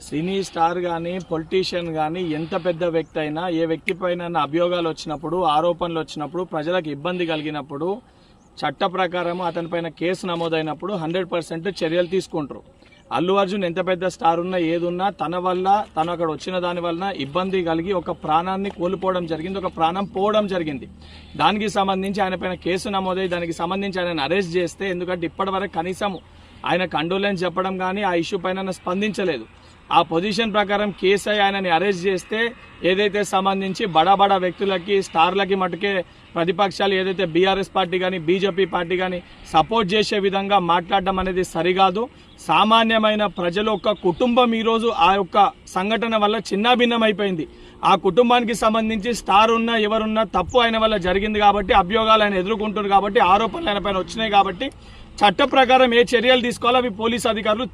Cine star కానీ politician కానీ ఎంత పెద్ద వ్యక్తి అయినా ఏ వ్యక్తి పైన అభియోగాలు వచ్చినప్పుడు ఆరోపణలు వచ్చినప్పుడు ప్రజలకు ఇబ్బంది కలిగినప్పుడు చట్ట ప్రకారం అతనిపైన కేసు నమోదైనప్పుడు 100% చర్యలు తీసుకుంటారు. అల్లు అర్జున్ ఎంత పెద్ద స్టార్ ఉన్నా ఏదున్నా తన వల్ల తను అక్కడ వచ్చిన దాని వలన ఇబ్బంది కలిగి ఒక ప్రాణాన్ని కోల్పోవడం జరిగింది, ఒక ప్రాణం పోవడం జరిగింది. దానికి సంబంధించి ఆయన పైన కేసు నమోదై దానికి సంబంధించి ఆయన అరెస్ట్ చేస్తే, ఎందుకంటే ఇప్పటివరకు కనీసం ఆయన కండోలెన్స్ చెప్పడం కానీ ఆ ఇష్యూ పైన స్పందించలేదు. ఆ పొజిషన్ ప్రకారం కేసు ఆయనని అరెస్ట్ చేస్తే ఏదైతే సంబంధించి బడా వ్యక్తులకి స్టార్లకి మటుకే ప్రతిపక్షాలు ఏదైతే బీఆర్ఎస్ పార్టీ కానీ బీజేపీ పార్టీ కానీ సపోర్ట్ చేసే విధంగా మాట్లాడడం అనేది సరికాదు. సామాన్యమైన ప్రజల యొక్క కుటుంబం ఈరోజు ఆ యొక్క సంఘటన వల్ల చిన్నాభిన్నం అయిపోయింది. ఆ కుటుంబానికి సంబంధించి స్టార్ ఉన్నా ఎవరున్నా తప్పు ఆయన వల్ల జరిగింది కాబట్టి అభియోగాలు ఆయన ఎదుర్కొంటున్నారు కాబట్టి ఆరోపణలు ఆయన పైన వచ్చినాయి కాబట్టి చట్ట ప్రకారం ఏ చర్యలు తీసుకోవాలో అవి పోలీసు అధికారులు